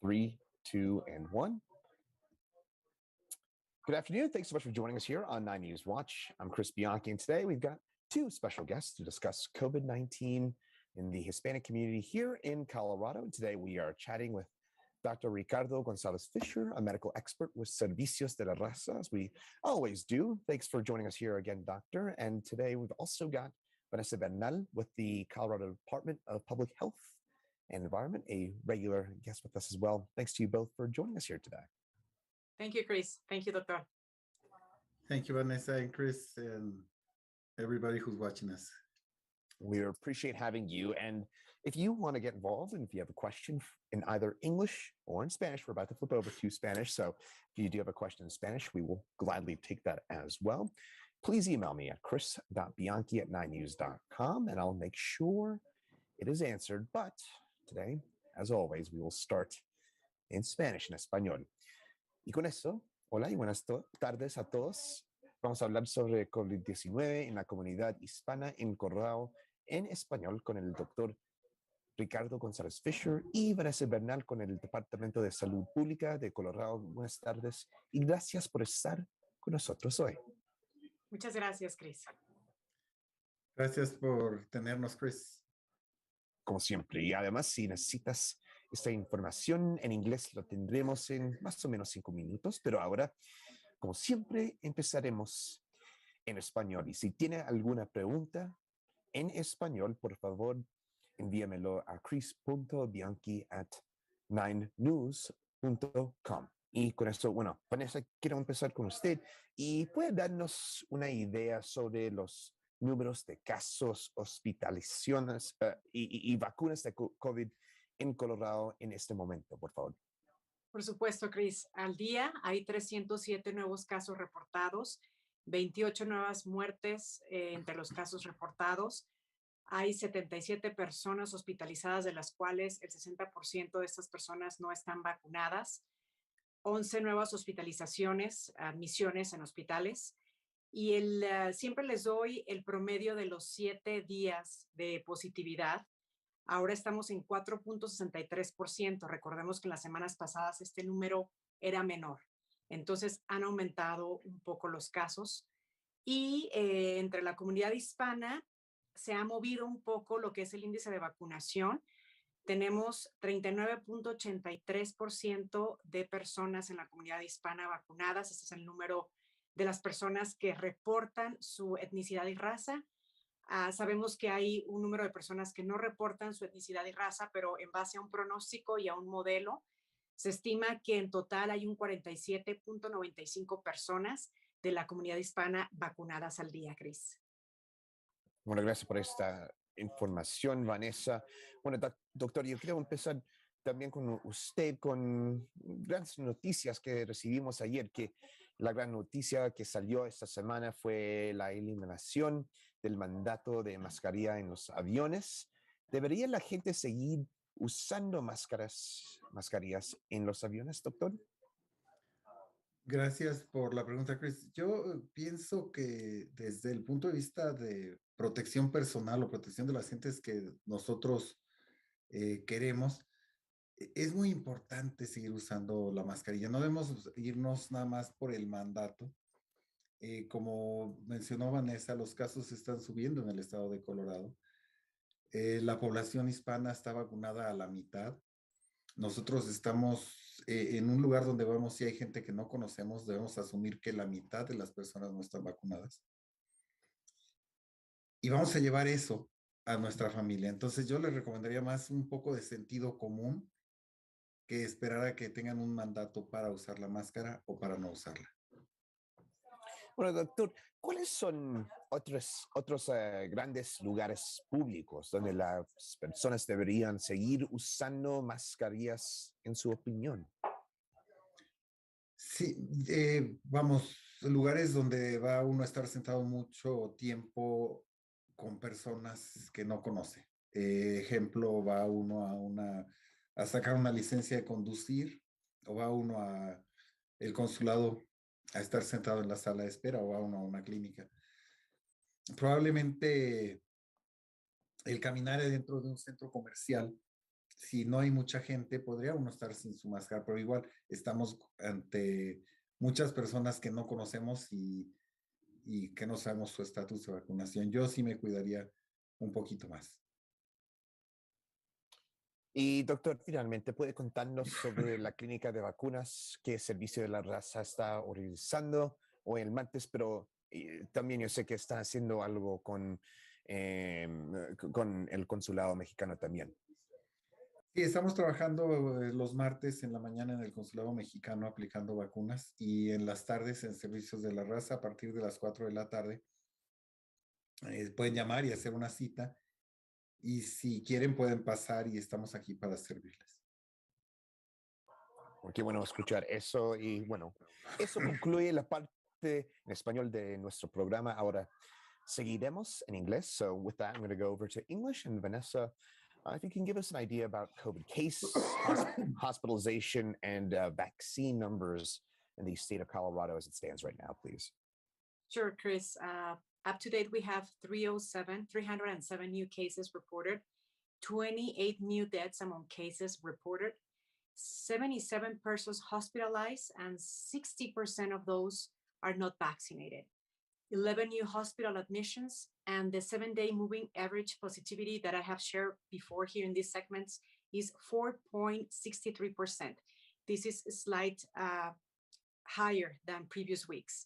Three, two, and one. Good afternoon. Thanks so much for joining us here on 9 News Watch. I'm Chris Bianchi, and today we've got two special guests to discuss COVID-19 in the Hispanic community here in Colorado. And today we are chatting with Dr. Ricardo Gonzalez Fisher, a medical expert with Servicios de la Raza, as we always do. Thanks for joining us here again, Doctor. And today we've also got Vanessa Bernal with the Colorado Department of Public Health and Environment, a regular guest with us as well. Thanks to you both for joining us here today. Thank you, Chris. Thank you, Doctor. Thank you, Vanessa and Chris, and everybody who's watching us. We appreciate having you. And if you want to get involved and if you have a question in either English or in Spanish, we're about to flip over to Spanish. So if you do have a question in Spanish, we will gladly take that as well. Please email me at chris.bianchi@9news.com and I'll make sure it is answered. But today, as always, we will start in Spanish, en español. Y con eso, hola y buenas tardes a todos. Vamos a hablar sobre COVID-19 en la comunidad hispana en Colorado en español con el doctor Ricardo González Fisher y Vanessa Bernal con el Departamento de Salud Pública de Colorado. Buenas tardes y gracias por estar con nosotros hoy. Muchas gracias, Chris. Gracias por tenernos, Chris. Como siempre. Y además, si necesitas esta información en inglés, lo tendremos en más o menos 5 minutos. Pero ahora, como siempre, empezaremos en español. Y si tiene alguna pregunta en español, por favor, envíamelo a chris.bianchi@9news.com. Y con esto, bueno, Vanessa, quiero empezar con usted. ¿Y puede darnos una idea sobre los números de casos, hospitalizaciones y vacunas de COVID en Colorado en este momento, por favor? Por supuesto, Chris. Al día hay 307 nuevos casos reportados, 28 nuevas muertes entre los casos reportados. Hay 77 personas hospitalizadas, de las cuales el 60% de estas personas no están vacunadas. 11 nuevas hospitalizaciones, admisiones en hospitales. Y siempre les doy el promedio de los 7 días de positividad. Ahora estamos en 4.63%. Recordemos que en las semanas pasadas este número era menor. Entonces han aumentado un poco los casos. Y entre la comunidad hispana se ha movido un poco lo que es el índice de vacunación. Tenemos 39.83% de personas en la comunidad hispana vacunadas. Ese es el número de las personas que reportan su etnicidad y raza. Sabemos que hay un número de personas que no reportan su etnicidad y raza, pero en base a un pronóstico y a un modelo, se estima que en total hay un 47.95 personas de la comunidad hispana vacunadas al día, Chris. Bueno, gracias por esta información, Vanessa. Bueno, doctor, yo quiero empezar también con usted, con grandes noticias que recibimos ayer, que la gran noticia que salió esta semana fue la eliminación del mandato de mascarilla en los aviones. ¿Debería la gente seguir usando mascarillas en los aviones, doctor? Gracias por la pregunta, Chris. Yo pienso que desde el punto de vista de protección personal o protección de las gentes que nosotros queremos, es muy importante seguir usando la mascarilla. No debemos irnos nada más por el mandato. Como mencionó Vanessa, los casos están subiendo en el estado de Colorado. La población hispana está vacunada a la mitad. Nosotros estamos en un lugar donde vamos, si hay gente que no conocemos, debemos asumir que la mitad de las personas no están vacunadas. Y vamos a llevar eso a nuestra familia. Entonces yo les recomendaría más un poco de sentido común que esperar a que tengan un mandato para usar la máscara o para no usarla. Bueno, doctor, ¿cuáles son otros grandes lugares públicos donde las personas deberían seguir usando mascarillas, en su opinión? Sí, vamos, lugares donde va uno a estar sentado mucho tiempo con personas que no conoce. Ejemplo, va uno a sacar una licencia de conducir, o va uno a el consulado a estar sentado en la sala de espera, o va uno a una clínica. Probablemente el caminar dentro de un centro comercial si no hay mucha gente, podría uno estar sin su máscara, pero igual estamos ante muchas personas que no conocemos y que no sabemos su estatus de vacunación. Yo sí me cuidaría un poquito más. Y doctor, finalmente, ¿puede contarnos sobre la clínica de vacunas que Servicio de la Raza está organizando hoy el martes? Pero también yo sé que está haciendo algo con el consulado mexicano también. Sí, estamos trabajando los martes en la mañana en el consulado mexicano aplicando vacunas y en las tardes en Servicios de la Raza a partir de las 4 de la tarde. Pueden llamar y hacer una cita y si quieren pueden pasar y estamos aquí para servirles. Qué bueno escuchar eso y bueno, eso concluye la parte en español de nuestro programa. Ahora seguiremos en inglés. So with that, I'm going to go over to English and Vanessa, if you can give us an idea about COVID case, hospitalization, and vaccine numbers in the state of Colorado as it stands right now, please. Sure, Chris. Up to date, we have 307 new cases reported, 28 new deaths among cases reported, 77 persons hospitalized, and 60% of those are not vaccinated. 11 new hospital admissions, and the 7-day moving average positivity that I have shared before here in these segments is 4.63%. This is slight higher than previous weeks.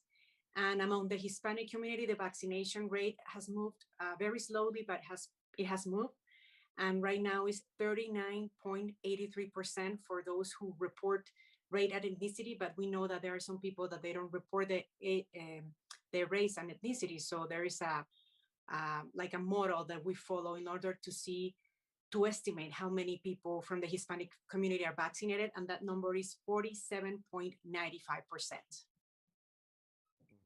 And among the Hispanic community, the vaccination rate has moved very slowly, but it has moved. And right now is 39.83% for those who report rate and ethnicity, but we know that there are some people that they don't report their race and ethnicity. So there is like a model that we follow in order to estimate how many people from the Hispanic community are vaccinated, and that number is 47.95%.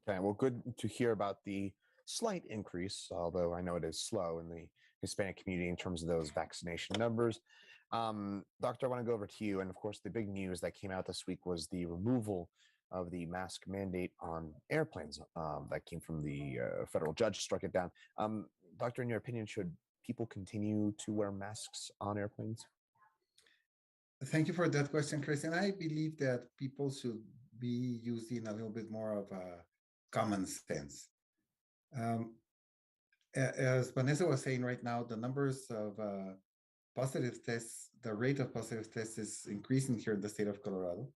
Okay, well, good to hear about the slight increase, although I know it is slow in the Hispanic community in terms of those vaccination numbers. Doctor, I want to go over to you. And of course, the big news that came out this week was the removal of the mask mandate on airplanes that came from the federal judge, struck it down. Doctor, in your opinion, should people continue to wear masks on airplanes? Thank you for that question, Chris. And I believe that people should be using a little bit more of a common sense. As Vanessa was saying right now, the numbers of positive tests, the rate of positive tests is increasing here in the state of Colorado.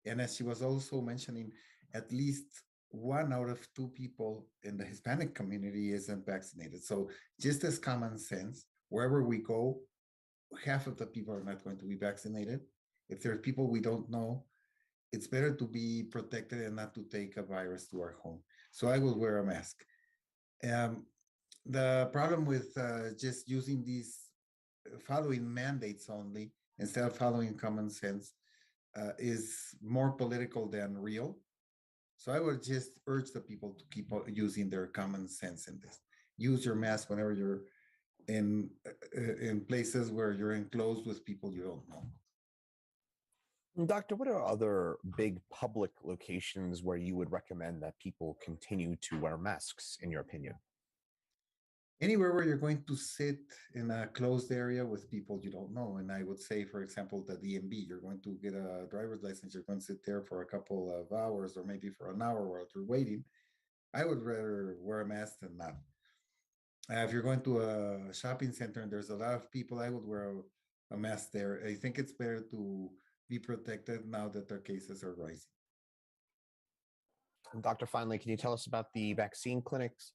And as she was also mentioning, at least 1 out of 2 people in the Hispanic community isn't vaccinated. So just as common sense, wherever we go, half of the people are not going to be vaccinated. If there are people we don't know, it's better to be protected and not to take a virus to our home. So I will wear a mask. The problem with just using these, following mandates only, instead of following common sense, is more political than real. So I would just urge the people to keep using their common sense in this. Use your mask whenever you're in places where you're enclosed with people you don't know. Doctor, what are other big public locations where you would recommend that people continue to wear masks, in your opinion? Anywhere where you're going to sit in a closed area with people you don't know. And I would say, for example, the DMV, you're going to get a driver's license, you're going to sit there for a couple of hours or maybe for an hour while you're waiting. I would rather wear a mask than not. If you're going to a shopping center and there's a lot of people, I would wear a mask there. I think it's better to be protected now that their cases are rising. And Doctor, finally, can you tell us about the vaccine clinics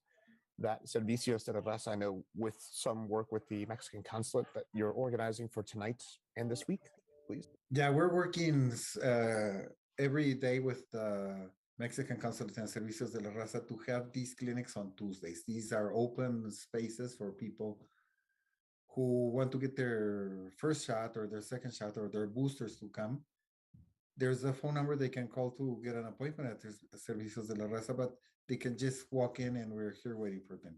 that Servicios de la Raza, I know with some work with the Mexican consulate, that you're organizing for tonight and this week, please? Yeah, we're working every day with the Mexican consulate and Servicios de la Raza to have these clinics on Tuesdays. These are open spaces for people who want to get their first shot or their second shot or their boosters to come. There's a phone number they can call to get an appointment at Servicios de la Raza, but they can just walk in and we're here waiting for them.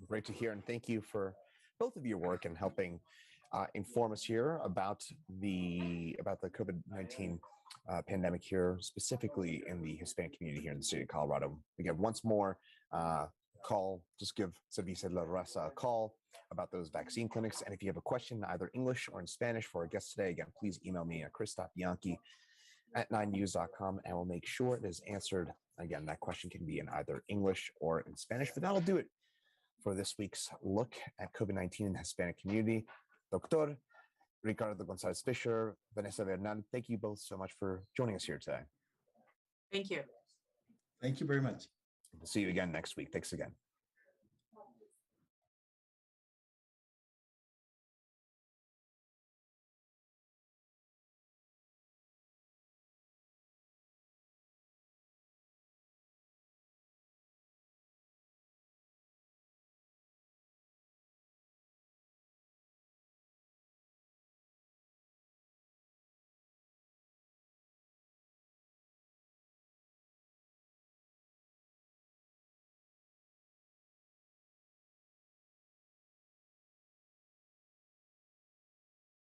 Great to hear, and thank you for both of your work in helping inform us here about the COVID-19 pandemic here, specifically in the Hispanic community here in the state of Colorado. Again, once more, call. Just give Servicio de la Raza a call about those vaccine clinics. And if you have a question, either English or in Spanish for our guest today, again, please email me at chris.bianchi@9news.com, and we'll make sure it is answered. Again, that question can be in either English or in Spanish, but that'll do it for this week's look at COVID-19 in the Hispanic community. Doctor Ricardo Gonzalez Fisher, Vanessa Bernal, thank you both so much for joining us here today. Thank you. Thank you very much. We'll see you again next week. Thanks again.